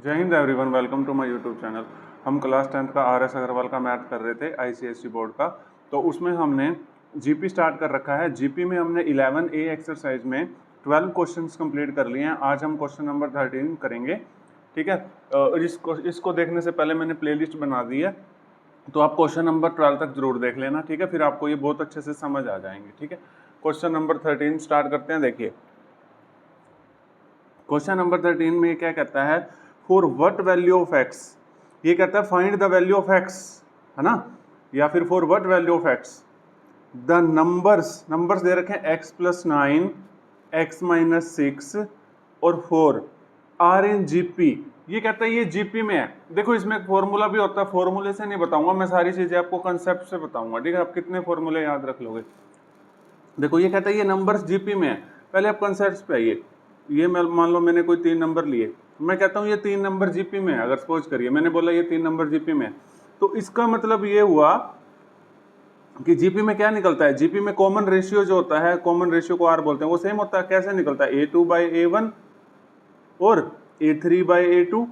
जय Hind everyone, welcome to my YouTube channel. हम class 10th का आर.एस. अग्रवाल का मैथ कर रहे थे आईसीएसई बोर्ड का। तो उसमें हमने जीपी स्टार्ट कर रखा है। जीपी में हमने 11A एक्सरसाइज में 12 क्वेश्चंस कंप्लीट कर लिए हैं। आज हम क्वेश्चन नंबर 13 करेंगे, ठीक है। इसको देखने से पहले मैंने प्लेलिस्ट बना दी है, तो आप क्वेश्चन नंबर 12 तक जरूर देख लेना, ठीक है। फिर आपको ये बहुत अच्छे से समझ आ जाएंगे, ठीक है। क्वेश्चन नंबर 13 स्टार्ट करते हैं। देखिए क्वेश्चन नंबर 13 में क्या कहता है, for what value of X. ये कहता है find the value of X, है ना, या फिर for what value of X the numbers दे रखे हैं x + 9, x - 6 और 4 आर इन जीपी। ये कहता है ये जीपी में है। देखो इसमें एक फॉर्मूला भी होता है, फॉर्मूले से नहीं बताऊंगा मैं, सारी चीजें आपको कंसेप्ट से बताऊंगा, ठीक है। आप कितने फॉर्मूले याद रख लोगे। देखो ये कहता है ये नंबर्स जीपी में है। पहले आप कंसेप्ट पे आइए। ये मान लो मैंने कोई 3 नंबर लिए, मैं कहता हूँ ये 3 नंबर जीपी में है। अगर सपोज करिए मैंने बोला ये 3 नंबर जीपी में है, तो इसका मतलब ये हुआ कि जीपी में क्या निकलता है। जीपी में कॉमन रेशियो जो होता है, कॉमन रेशियो को आर बोलते हैं, वो सेम होता है। कैसे निकलता है, A2/A1 और A3/A2।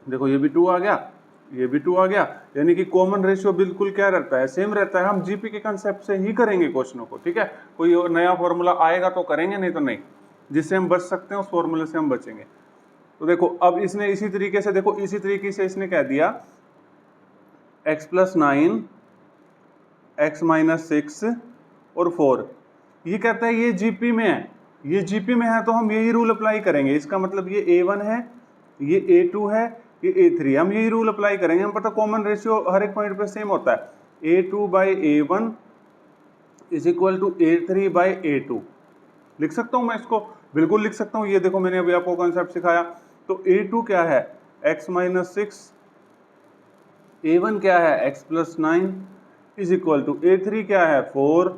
देखो ये भी 2 आ गया, ये भी 2 आ गया, यानी कि कॉमन रेशियो बिल्कुल क्या रहता है, सेम रहता है। हम जीपी के कंसेप्ट से ही करेंगे क्वेश्चनों को, ठीक है। कोई नया फॉर्मूला आएगा तो करेंगे, नहीं तो नहीं। जिससे हम बच सकते हैं उस फॉर्मूले से हम बचेंगे। तो देखो अब इसने इसी तरीके से, देखो इसी तरीके से इसने कह दिया x + 9, x - 6 और 4। ये कहता है ये जीपी में है। ये जीपी में है तो हम यही रूल अप्लाई करेंगे। इसका मतलब ये A1 है, ये A2 है, ये A3। हम यही रूल अप्लाई करेंगे। हम पता कॉमन रेशियो हर एक पॉइंट पे सेम होता है। A2/A1 = A3/A2। लिख सकता हूं मैं इसको, बिल्कुल लिख सकता हूं। ये देखो मैंने अभी आपको कॉन्सेप्ट सिखाया। तो A2 क्या है, x - 6, A1 क्या है, x + 9 = A3 क्या है, 4,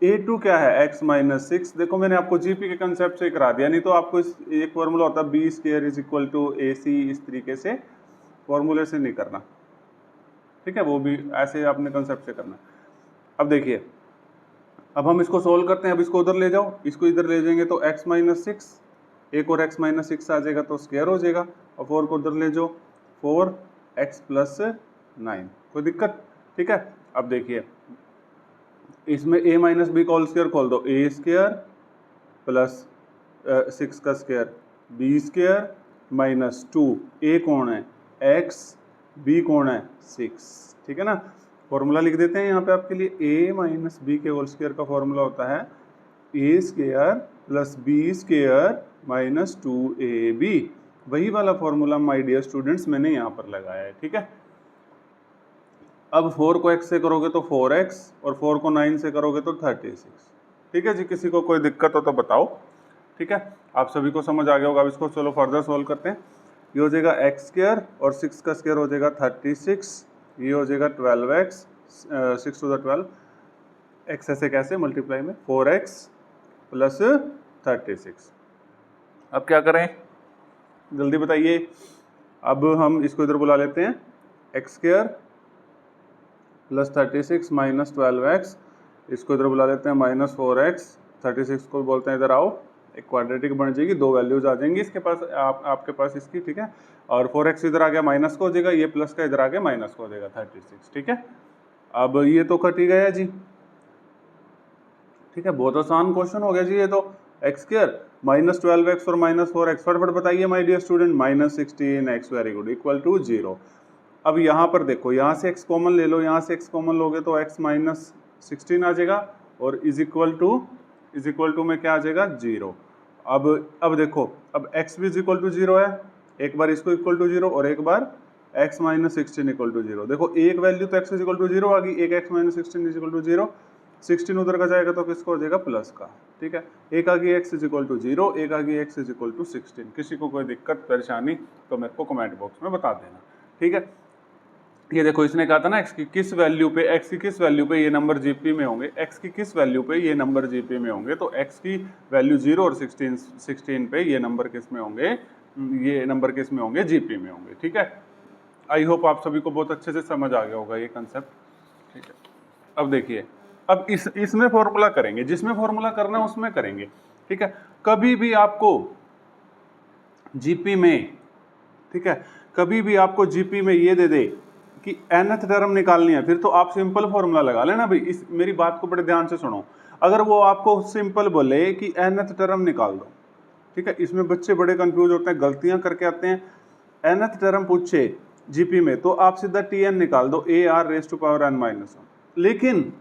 A2 क्या है, x - 6। देखो मैंने आपको जीपी के कंसेप्ट से करा दिया, नहीं तो आपको एक फॉर्मूला होता है B² = AC। इस तरीके से फॉर्मूले से नहीं करना, ठीक है। वो भी ऐसे आपने कंसेप्ट से करना। अब देखिए, अब हम इसको सोल्व करते हैं। अब इसको उधर ले जाओ, इसको इधर ले जाएंगे तो x - 6, एक और x - 6 आ जाएगा तो स्क्वायर हो जाएगा, और 4 को उधर ले जाओ, 4x + 9। कोई दिक्कत, ठीक है। अब देखिए इसमें a - b का होल स्क्वायर खोल दो, a² + 6 का स्क्वायर, b² - 2। a कौन है, x, b कौन है, 6, ठीक है ना। फॉर्मूला लिख देते हैं यहाँ पे आपके लिए। a - b के होल स्क्वायर का फॉर्मूला होता है a² + b² - 2ab। वही वाला फॉर्मूला माय डियर स्टूडेंट्स मैंने यहाँ पर लगाया है, ठीक है। अब 4 को x से करोगे तो 4x, और 4 को 9 से करोगे तो 36, ठीक है जी। किसी को कोई दिक्कत हो तो बताओ, ठीक है। आप सभी को समझ आ गया होगा। अब इसको चलो फर्दर सोल्व करते हैं। ये हो जाएगा x² और 6 का स्क्वायर हो जाएगा 36। ये हो जाएगा 12x, 6 to the 12। x ऐसे कैसे मल्टीप्लाई में, 4x + 36। अब क्या करें, जल्दी बताइए। अब हम इसको इधर बुला लेते हैं, x² + 36 - 12x। इसको इधर बुला लेते हैं -4x। 36 को बोलते हैं इधर आओ, एक क्वाड्रेटिक बन जाएगी, 2 वैल्यूज आ जाएंगी इसके पास, आपके पास इसकी, ठीक है। और 4x इधर आ गया, माइनस का हो जाएगा, ये प्लस का इधर आ गया, माइनस का हो जाएगा 36, ठीक है। अब ये तो कट ही गया जी, ठीक है। बहुत आसान क्वेश्चन हो गया जी ये तो। x² - 12x और -4x। फटाफट बताइए my dear student. -16x, very good, = 0। अब यहाँ पर देखो, यहाँ से x कॉमन ले लो, यहाँ से x कॉमन लोगे तो x - 16 आ जाएगा, और इज इक्वल टू में क्या आ जाएगा, 0। अब देखो, अब x भी = 0 है। एक बार इसको = 0 और एक बार x - 16 = 0। देखो एक वैल्यू तो x = 0 आ गई, एक x - 16 = 0। 16 उधर का जाएगा तो किसको हो जाएगा, प्लस का, ठीक है। एक आ गई x = 0, एक आ गई x = 16। किसी को कोई दिक्कत परेशानी तो मेरे को कमेंट बॉक्स में बता देना, ठीक है। ये देखो इसने कहा था ना x की किस वैल्यू पे ये नंबर जीपी में होंगे, x की किस वैल्यू पे ये नंबर जीपी में होंगे। तो x की वैल्यू 0 और 16 पे ये नंबर किस में होंगे, ये नंबर किस में होंगे, जीपी में होंगे, ठीक है। आई होप आप सभी को बहुत अच्छे से समझ आ गया होगा ये कंसेप्ट, ठीक है। अब देखिए, अब इसमें फॉर्मूला करेंगे, जिसमें फॉर्मूला करना है उसमें करेंगे, ठीक है। कभी भी आपको जीपी में ठीक है। कभी भी आपको जीपी में ये दे दे कि nth टर्म निकालनी है, फिर तो आप सिंपल फॉर्मूला लगा लेना भाई। इस मेरी बात को बड़े ध्यान से सुनो। अगर वो आपको सिंपल बोले कि nth टर्म निकाल दो, ठीक है, इसमें बच्चे बड़े कंफ्यूज होते हैं, गलतियां करके आते हैं। nth टर्म पूछे जीपी में तो आप सीधा tn निकाल दो, ar⁻n-1। लेकिन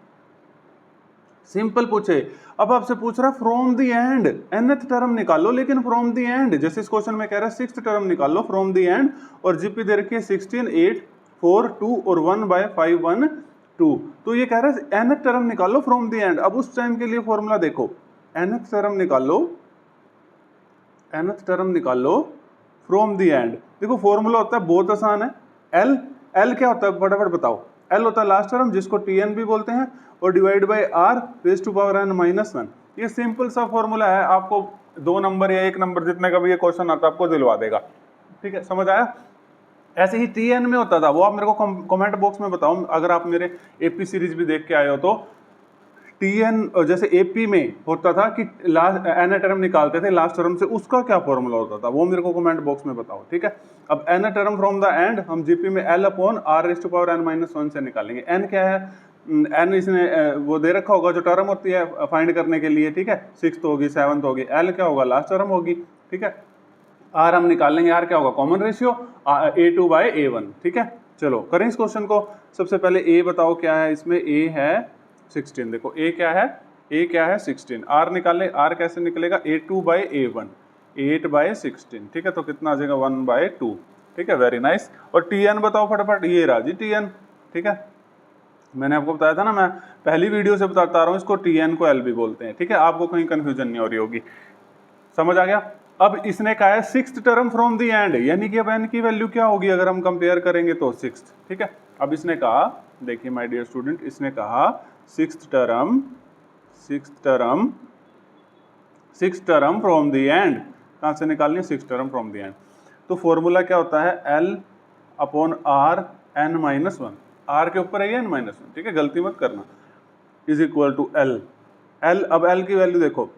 सिंपल पूछे, अब आपसे पूछ रहा from the and, nth term निकालो लेकिन फ्रॉम द एंड। जैसे इस क्वेश्चन में कह रहा है 6th टर्म निकालो फ्रॉम द एंड, और जीपी दे रखी है 16, 8, 4, 2 और 1/5, 1, 2। तो ये कह रहा है nth टर्म निकालो फ्रॉम द एंड। अब उस टाइम के लिए फॉर्मूला देखो, nth टर्म निकालो, nth टर्म निकालो फ्रॉम द एंड। देखो फॉर्मूला होता है बहुत आसान है, एल क्या होता है फटाफट बताओ। एल होता है लास्ट टर्म जिसको टीएन भी बोलते हैं, और डिवाइड बाय r⁻n-1। ये सिंपल सा फॉर्मूला है, आपको 2 नंबर या 1 नंबर जितने का भी ये क्वेश्चन आता है आपको दिलवा देगा। ठीक है, समझ आया। ऐसे ही टीएन में होता था, वो आप मेरे को कमेंट बॉक्स में बताओ। अगर आप मेरे एपी सीरीज भी देख के आए हो तो टीएन जैसे एपी में होता था कि लास्ट एन टर्म निकालते थे लास्ट टर्म से, उसका क्या फॉर्मूला होता था वो मेरे को कमेंट बॉक्स में बताओ। ठीक है, अब n term from the end हम जीपी में l/r⁻n-1 से निकालेंगे। एन क्या है, एन इसने वो दे रखा होगा जो टर्म होती है फाइंड करने के लिए। ठीक है, 6th होगी, 7th होगी, एल क्या होगा लास्ट टर्म होगी। ठीक है, आर हम निकाल लेंगे, आर क्या होगा कॉमन रेशियो a2/a1। ठीक है, चलो करें इस क्वेश्चन को। सबसे पहले ए बताओ क्या है, इसमें ए है 16। देखो ए क्या है, ए क्या है 16। आर निकाले, आर कैसे निकलेगा, a2/a1, 8/16। ठीक है, तो कितना आ जाएगा 1/2। ठीक है, वेरी नाइस। और टीएन बताओ फटाफट, ये रहा जी टीएन। ठीक है, मैंने आपको बताया था ना, मैं पहली वीडियो से बताता रहा हूँ, इसको टीएन को एल भी बोलते हैं। ठीक है, आपको कहीं कंफ्यूजन नहीं हो रही होगी, समझ आ गया। अब इसने कहा है 6th term from the and, यानी कि अब एन की वैल्यू क्या होगी अगर हम कंपेयर करेंगे तो 6th। ठीक है, अब इसने कहा, देखिए माय डियर स्टूडेंट, इसने कहा 6th term from the and. कहां से निकालनी है, 6th term from the and. तो फॉर्मूला क्या होता है, l/r(n-1), r के ऊपर है n-1। ठीक है, गलती मत करना, इज इक्वल टू l। अब l की वैल्यू देखो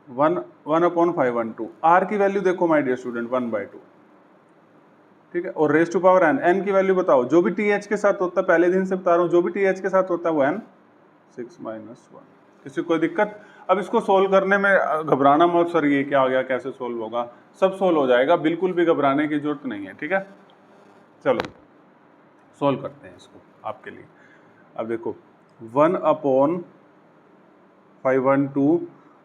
1/512। r की वैल्यू देखो माय डियर स्टूडेंट 1/2। ठीक है, और raise to power n, n की वैल्यू बताओ। जो भी th के साथ होता है, पहले दिन से बता रहा हूँ, जो भी th के साथ होता है वो n 6-1। किसी कोई दिक्कत। अब इसको सोल्व करने में घबराना मत, सर ये क्या आ गया, कैसे सोल्व होगा। सब सोल्व हो जाएगा, बिल्कुल भी घबराने की जरूरत नहीं है। ठीक है, चलो सोल्व करते हैं इसको आपके लिए। अब देखो 1/512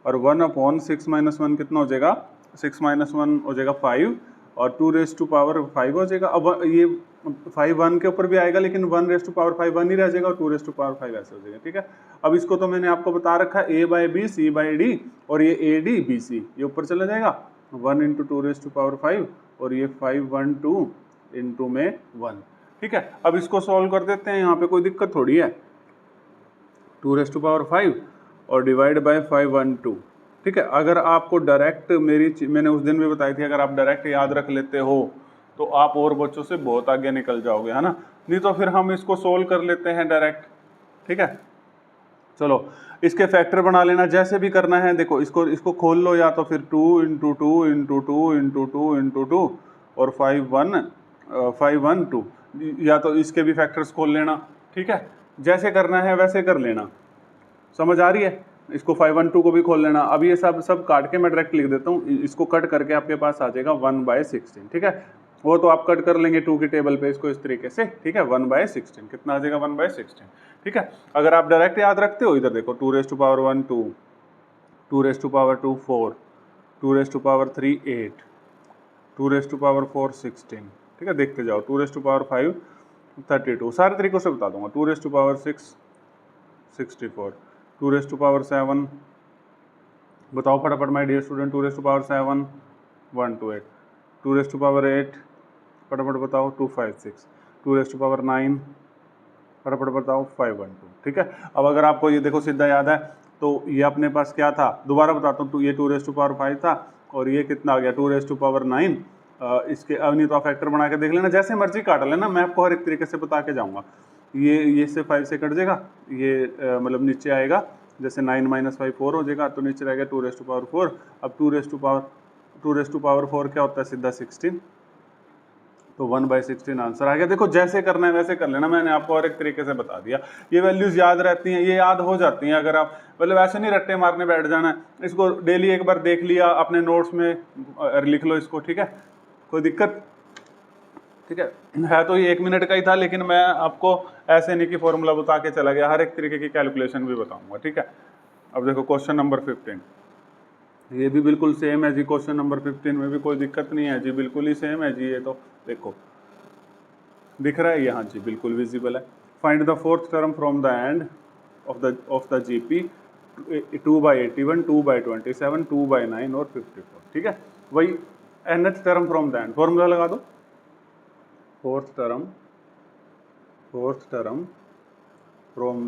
और 1/6-1 कितना हो जाएगा, 6-1 हो जाएगा 5, और 2⁵ हो जाएगा। अब ये 5 1 के ऊपर भी आएगा, लेकिन 1⁵ 1 ही रह जाएगा, और 2⁵ ऐसे हो जाएगा। ठीक है, अब इसको तो मैंने आपको बता रखा है a/b c/d, और ये ad bc ये ऊपर चला जाएगा 1 × 2⁵, और ये 512 इंटू में 1। ठीक है, अब इसको सॉल्व कर देते हैं, यहाँ पे कोई दिक्कत थोड़ी है। 2⁵ और डिवाइड बाय 512। ठीक है, अगर आपको डायरेक्ट मैंने उस दिन भी बताई थी, अगर आप डायरेक्ट याद रख लेते हो तो आप और बच्चों से बहुत आगे निकल जाओगे, है ना। नहीं तो फिर हम इसको सोल्व कर लेते हैं डायरेक्ट। ठीक है, चलो इसके फैक्टर बना लेना, जैसे भी करना है। देखो इसको खोल लो, या तो फिर 2 × 2 × 2 × 2 × 2 और 512, या तो इसके भी फैक्टर्स खोल लेना। ठीक है, जैसे करना है वैसे कर लेना, समझ आ रही है। इसको 512 को भी खोल लेना। अब ये सब काट के मैं डायरेक्ट लिख देता हूँ, इसको कट करके आपके पास आ जाएगा 1/16। ठीक है, वो तो आप कट कर लेंगे 2 की टेबल पे इसको इस तरीके से। ठीक है, 1/16 कितना आ जाएगा 1/16। ठीक है, अगर आप डायरेक्ट याद रखते हो, इधर देखो 2⁵1 2, 2⁵2 4, 2⁵3 8, 2⁵4 16। ठीक है, देखते जाओ, 2⁵5 32, सारे तरीकों से बता दूंगा। 2⁵6 64, 2⁵7 बताओ फटाफट माय डियर स्टूडेंट, 2⁵7 128, 2⁵8 फटाफट बताओ 256, 2⁵9 फटाफट बताओ 512। ठीक है, अब अगर आपको ये देखो सीधा याद है तो ये अपने पास क्या था, दोबारा बताता हूँ। तो ये 2⁵5 था, और ये कितना आ गया 2⁵9। इसके अब नहीं तो आप फैक्टर बना के देख लेना, जैसे मर्जी काट लेना, मैं आपको हर एक तरीके से बता के जाऊँगा। ये से 5 से कट जाएगा, ये मतलब नीचे आएगा, जैसे 9 - 5 4 हो जाएगा, तो नीचे रहेगा 2⁵4। अब 2⁴ क्या होता है सीधा 16, तो 1/16 आंसर आ गया। देखो जैसे करना है वैसे कर लेना, मैंने आपको और एक तरीके से बता दिया। ये वैल्यूज याद रहती हैं, ये याद हो जाती हैं अगर आप मतलब ऐसे नहीं रट्टे मारने बैठ जाना है। इसको डेली एक बार देख लिया, अपने नोट्स में लिख लो इसको, ठीक है, कोई दिक्कत, ठीक है तो ये 1 मिनट का ही था, लेकिन मैं आपको ऐसे नहीं कि फॉर्मूला बता के चला गया, हर एक तरीके की कैलकुलेशन भी बताऊंगा, ठीक है। अब देखो क्वेश्चन नंबर 15, ये भी बिल्कुल सेम है जी। क्वेश्चन नंबर 15 में भी कोई दिक्कत नहीं है जी, बिल्कुल ही सेम है जी। ये तो देखो दिख रहा है यहाँ जी, बिल्कुल विजिबल है। Find the fourth term from the end of the GP 2/81, 2/27, 2/9 और 54, ठीक है। वही nth term from the and, formula लगा दो। Fourth term from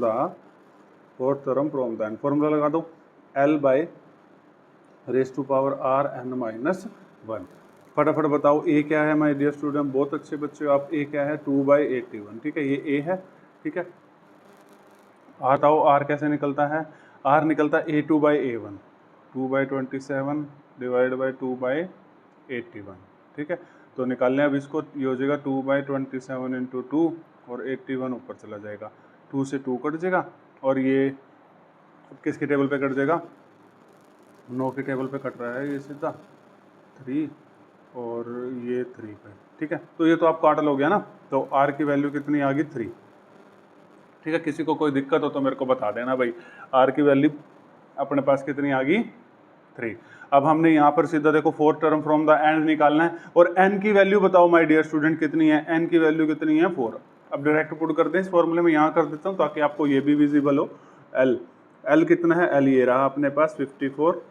the and, formula लगा दो L/r n-1। फटाफट बताओ ए क्या है माय डियर स्टूडेंट, बहुत अच्छे बच्चे हो आप। ए क्या है 2/81, ठीक है, ये ए है, ठीक है। बताओ आर कैसे निकलता है, आर निकलता है A2/A1, 2/27 डिवाइड बाई 2/81, ठीक है। तो निकालने अब इसको, ये हो जाएगा 2/27 इंटू 2 और 81 ऊपर चला जाएगा, 2 से 2 कट जाएगा और ये किसके टेबल पे कट जाएगा, 9 के टेबल पे कट रहा है ये सीधा 3 और ये 3 पे, ठीक है। तो ये तो आप काट लोगे ना, तो आर की वैल्यू कितनी आ गई 3, ठीक है। किसी को कोई दिक्कत हो तो मेरे को बता देना भाई, आर की वैल्यू अपने पास कितनी आ गई 3। अब हमने यहाँ पर सीधा देखो fourth term from the and निकालना है, और एन की वैल्यू बताओ माय डियर स्टूडेंट कितनी है, एन की वैल्यू कितनी है 4। अब डायरेक्ट पुट कर दें इस फॉर्मूले में, यहाँ कर देता हूँ ताकि आपको ये भी विजिबल हो। एल कितना है, एल ये रहा अपने पास 54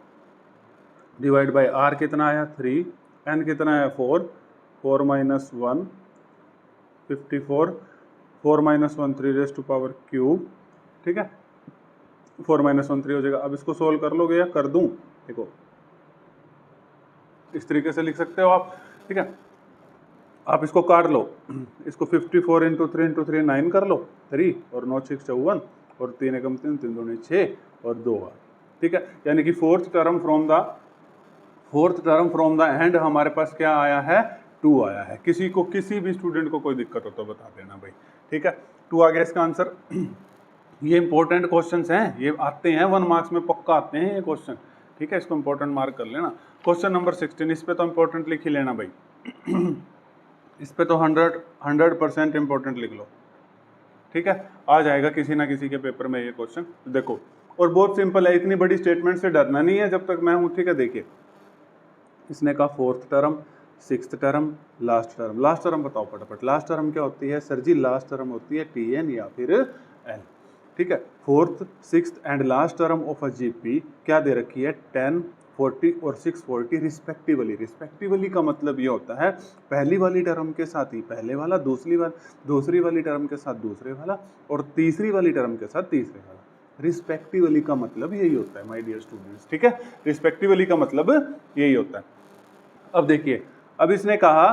डिवाइड बाई आर कितना आया 3, एन कितना है 4, 4 - 1 54, 4 - 1 3⁵, ठीक है। 4 - 1 3 हो जाएगा। अब इसको सोल्व कर लोगे या कर दूं, देखो इस तरीके से लिख सकते हो आप, ठीक है। आप इसको काट लो, इसको 54 इंटू 3 इंटू 3 9 कर लो, 3 और 9 6 54 और 3 एकम 3 3 2 6 और 2 8, ठीक है। यानी कि fourth term from the and हमारे पास क्या आया है 2 आया है। किसी भी स्टूडेंट को कोई दिक्कत हो तो बता देना भाई, ठीक है। 2 आ गया इसका आंसर। ये इंपॉर्टेंट क्वेश्चंस हैं, ये आते हैं 1 मार्क्स में पक्का आते हैं ये क्वेश्चन, ठीक है। इसको इंपॉर्टेंट मार्क कर लेना। क्वेश्चन नंबर 16, इस पे तो इंपॉर्टेंट लिख ही लेना भाई इस पे तो 100% इंपॉर्टेंट लिख लो, ठीक है। आ जाएगा किसी ना किसी के पेपर में ये क्वेश्चन, देखो। और बहुत सिंपल है, इतनी बड़ी स्टेटमेंट से डरना नहीं है जब तक मैं हूँ, ठीक है। देखिए इसने कहा fourth term, sixth term, last term. Last term बताओ फटाफट, लास्ट टर्म क्या होती है सर जी, लास्ट टर्म होती है TN या फिर L, ठीक है। Fourth, sixth and last term of a GP क्या दे रखी है 10, 40 और 640 रिस्पेक्टिवली। रिस्पेक्टिवली का मतलब ये होता है पहली वाली टर्म के साथ ही पहले वाला, दूसरी वाली टर्म के साथ दूसरे वाला और तीसरी वाली टर्म के साथ तीसरे वाला। रिस्पेक्टिवली का मतलब यही होता है माय डियर स्टूडेंट्स, ठीक है। रिस्पेक्टिवली का मतलब यही होता है। अब देखिए, अब इसने कहा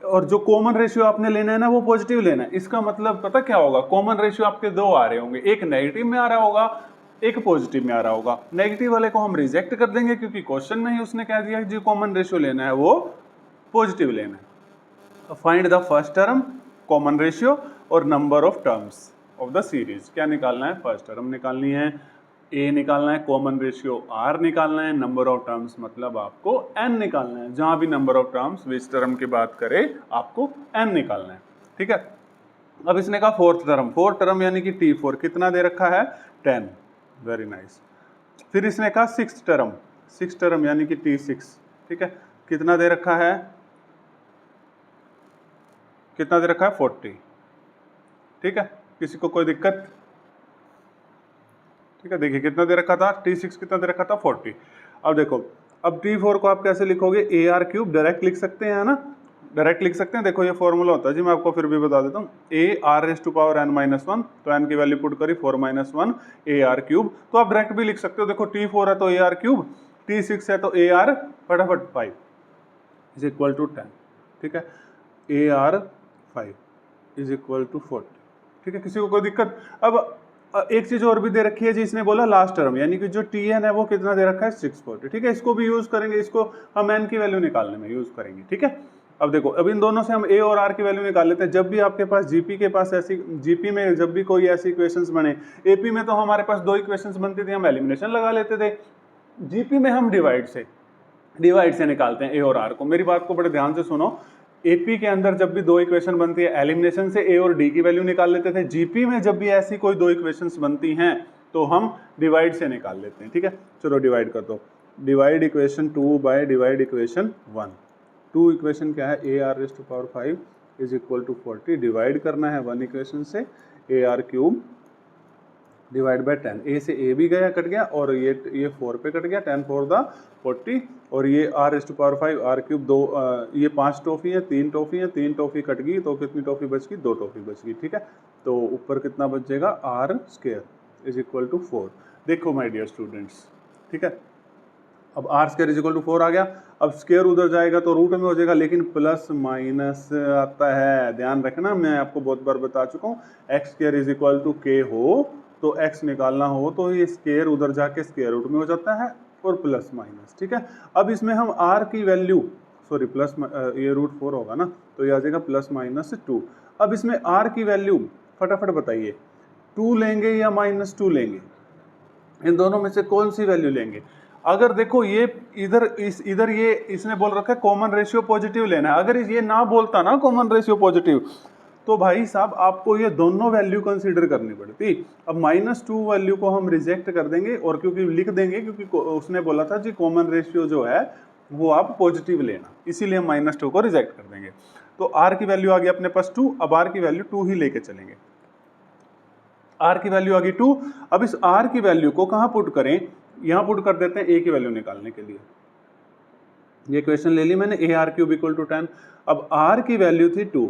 और जो कॉमन रेशियो आपने लेना है ना वो पॉजिटिव लेना है। इसका मतलब पता क्या होगा, कॉमन रेशियो आपके 2 आ रहे होंगे, एक नेगेटिव में आ रहा होगा, एक पॉजिटिव में आ रहा होगा। नेगेटिव वाले को हम रिजेक्ट कर देंगे क्योंकि क्वेश्चन में ही उसने कह दिया जो कॉमन रेशियो लेना है वो पॉजिटिव लेना है। Find the first term, common ratio और number of terms of the series. क्या निकालना है, फर्स्ट टर्म निकालनी है, ए निकालना है, कॉमन रेशियो आर निकालना है, नंबर ऑफ टर्म्स मतलब आपको एन निकालना है। जहां भी number of terms which term की बात करें आपको एन निकालना है, ठीक है। अब इसने कहा फोर्थ टर्म यानी कि T4 कितना दे रखा है 10, वेरी नाइस। फिर इसने कहा सिक्स टर्म यानी कि T6, ठीक है, कितना दे रखा है 40, ठीक है। किसी को कोई दिक्कत, ठीक है। देखिए कितना दे रखा था T6, कितना दे रखा था 40। अब देखो, अब T4 को आप कैसे लिखोगे, AR³ डायरेक्ट लिख सकते हैं ना, डायरेक्ट लिख सकते हैं। देखो ये फॉर्मूला होता है जी, मैं आपको फिर भी बता देता हूँ, AR⁻n-1, तो n की वैल्यू पुट करी 4 - 1 AR³, तो आप डायरेक्ट भी लिख सकते हो। देखो T4 है तो AR³, T6 है तो AR फटाफट 5 इज इक्वल टू 10, ठीक है। AR5 इज इक्वल टू 40, ठीक है। किसी को कोई दिक्कत। एक चीज और भी दे रखी है जी, इसने बोला लास्ट टर्म, यानी कि जो Tn है वो कितना दे रखा है 640, ठीक है। इसको भी यूज करेंगे, इसको हम n की वैल्यू निकालने में यूज करेंगे, ठीक है। अब देखो, अब इन दोनों से हम a और r की वैल्यू निकाल लेते हैं। जब भी आपके पास जीपी के पास ऐसी, जीपी में जब भी कोई ऐसी इक्वेशंस बने, एपी में तो हमारे पास 2 इक्वेशंस बनती थी, हम एलिमिनेशन लगा लेते थे। जीपी में हम डिवाइड से निकालते हैं ए और आर को। मेरी बात को बड़े ध्यान से सुनो, एपी के अंदर जब भी 2 इक्वेशन बनती है, एलिमिनेशन से ए और डी की वैल्यू निकाल लेते थे। जीपी में जब भी ऐसी कोई 2 इक्वेशंस बनती हैं तो हम डिवाइड से निकाल लेते हैं, ठीक है। चलो डिवाइड कर दो, divide equation 2 by divide equation 1। 2 equation क्या है, a r raise to power 5 is equal to 40, divide करना है 1 इक्वेशन से, a r cube divide by 10। A से ए भी गया, कट गया, और ये 4 पे कट गया, 10 4 द 40, और ये r raise to power 5 r cube, दो ये 5 टॉफी है, 3 टॉफी है, 3 टॉफी कट गई तो कितनी टॉफी बच गई, 2 टॉफी बच गई, ठीक है। तो ऊपर कितना बच जाएगा, r square is equal to 4। देखो माय डियर स्टूडेंट्स, ठीक है, अब r square is equal to 4 आ गया। अब स्क्वायर उधर जाएगा तो रूट में हो जाएगा, लेकिन प्लस माइनस आता है, ध्यान रखना, मैं आपको बहुत बार बता चुका हूँ। X square is equal to k हो तो एक्स निकालना हो तो ये स्क्वायर उधर जाके स्क्वायर रूट में हो जाता है, और प्लस माइनस, ठीक है। अब इसमें हम आर की वैल्यू, सॉरी प्लस, ये रूट 4 होगा ना, तो ये आ जाएगा प्लस माइनस 2। अब इसमें आर की वैल्यू फटाफट बताइए, 2 लेंगे या -2 लेंगे, इन दोनों में से कौन सी वैल्यू लेंगे। अगर देखो ये इधर ये इसने बोल रखा है कॉमन रेशियो पॉजिटिव लेना है, अगर ये ना बोलता ना कॉमन रेशियो पॉजिटिव, तो भाई साहब आपको ये दोनों वैल्यू कंसीडर करनी पड़ती। अब -2 वैल्यू को हम रिजेक्ट कर देंगे, और क्योंकि लिख देंगे, क्योंकि उसने बोला था जी कॉमन रेशियो जो है वो आप पॉजिटिव लेना, इसीलिए हम -2 को रिजेक्ट कर देंगे। तो आर की वैल्यू आ गई अपने पास 2, अब आर की वैल्यू 2 ही लेके चलेंगे। आर की वैल्यू आ गई 2। अब इस आर की वैल्यू को कहाँ पुट करें, यहाँ पुट कर देते हैं ए की वैल्यू निकालने के लिए। ये क्वेश्चन ले ली मैंने, a r cube equal to 10। अब आर की वैल्यू थी 2,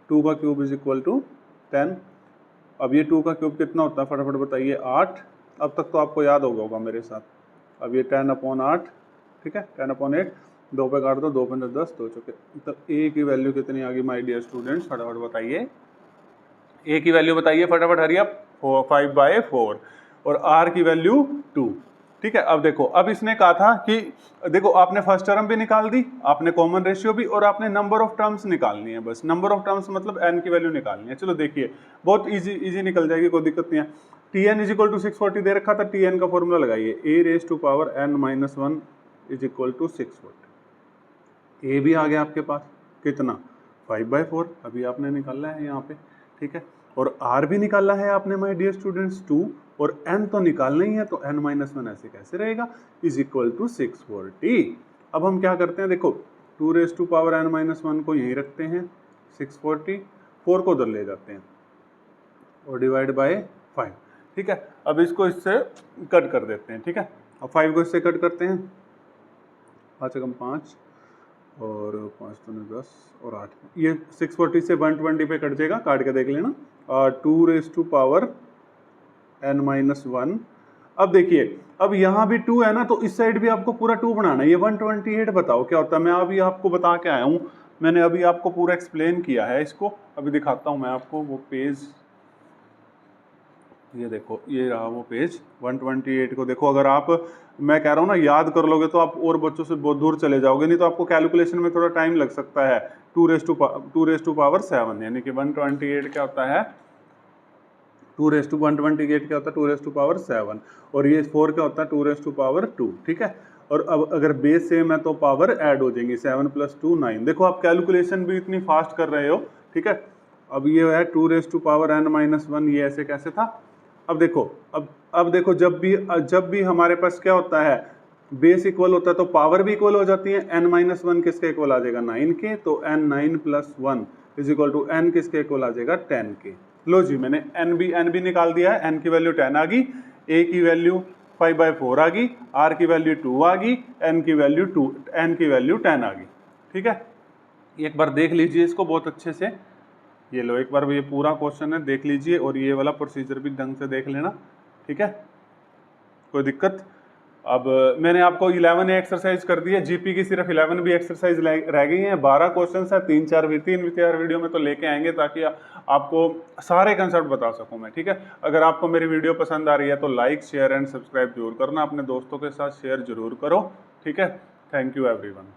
2 का क्यूब इज इक्वल टू 10। अब ये 2 का क्यूब कितना होता है, फटाफट बताइए, 8। अब तक तो आपको याद होगा मेरे साथ। अब ये 10/8, ठीक है, 10/8, 2 पे काट दो, 2 × 10, 2 चौके। तो ए की वैल्यू कितनी आ गई माय डियर स्टूडेंट्स, फटाफट बताइए, ए की वैल्यू बताइए फटाफट, हरी अप, 5/4, और आर की वैल्यू 2, ठीक है। अब देखो, अब इसने कहा था कि देखो आपने फर्स्ट टर्म भी निकाल दी, आपने कॉमन रेशियो भी, और आपने नंबर ऑफ टर्म्स निकालनी है। बस नंबर ऑफ टर्म्स मतलब n की वैल्यू निकालनी है। चलो देखिए, बहुत इजी निकल जाएगी, कोई दिक्कत नहीं है। Tn इज इक्वल टू 640 दे रखा था, Tn का फॉर्मूला लगाइए, a raise to power n-1 is equal to 640। a भी आ गया आपके पास, कितना, 5/4, अभी आपने निकाला है यहाँ पे, ठीक है। और r भी निकाला है आपने माय डियर स्टूडेंट्स 2, और n तो निकालना ही है, तो n-1 ऐसे कैसे रहेगा, इज इक्वल टू 640। अब हम क्या करते हैं, देखो 2 रेज़ टू पावर n-1 को यहीं रखते हैं, 640, 4 को उधर ले जाते हैं, और डिवाइड बाय 5, ठीक है। अब इसको इससे कट कर देते हैं, ठीक है। अब 5 को इससे कट करते हैं, 5 × 5, और 5 × 10 और 8, ये 640 से 120 पे कट जाएगा, काट के देख लेना। 2 रेज़ टू पावर n-1। अब देखिए, अब यहाँ भी 2 है ना, तो इस साइड भी आपको पूरा 2 बनाना है। ये 128 बताओ क्या होता है, मैं अभी आपको बता के आया हूँ, मैंने अभी आपको पूरा एक्सप्लेन किया है इसको। अभी दिखाता हूँ मैं आपको वो पेज, ये देखो, ये रहा वो पेज 128 को। देखो अगर आप, मैं कह रहा हूँ ना, याद कर लोगे तो आप और बच्चों से बहुत दूर चले जाओगे, नहीं तो आपको कैलकुलेशन में थोड़ा टाइम लग सकता है। 2 रेज़ टू पावर 7, यानी कि 128 क्या होता है, 2 रेज़ टू 128 क्या होता है, 2 रेज़ टू पावर 7, और ये 4 क्या होता है, 2 रेज़ टू पावर 2, ठीक है। और अब अगर बेस सेम है तो पावर ऐड हो जाएंगी, 7 + 2 9। देखो आप कैलकुलेशन भी इतनी फास्ट कर रहे हो, ठीक है। अब ये है 2 रेज़ टू पावर n-1, ये ऐसे कैसे था। अब देखो, अब देखो, जब भी हमारे पास क्या होता है, बेस इक्वल होता है तो पावर भी इक्वल हो जाती है। n-1 किसके इक्वल आ जाएगा, 9 के, तो n9 + 1 is equal to n किसके इक्वल आ जाएगा, 10 के। लो जी, मैंने n भी निकाल दिया है, n की वैल्यू 10 आ गई, a की वैल्यू 5/4 आ गई, r की वैल्यू 2 आ गई, n की वैल्यू 10 आ गई, ठीक है। एक बार देख लीजिए इसको बहुत अच्छे से, ये लो, एक बार ये पूरा क्वेश्चन है, देख लीजिए, और ये वाला प्रोसीजर भी ढंग से देख लेना, ठीक है, कोई दिक्कत। अब मैंने आपको 11 एक्सरसाइज कर दी है, जीपी की सिर्फ 11 भी एक्सरसाइज रह गई हैं, 12 क्वेश्चन है, 3-4 वीडियो में तो लेके आएंगे ताकि आपको सारे कंसेप्ट बता सकूं मैं, ठीक है। अगर आपको मेरी वीडियो पसंद आ रही है तो लाइक शेयर एंड सब्सक्राइब जरूर करना, अपने दोस्तों के साथ शेयर जरूर करो, ठीक है। Thank you everyone.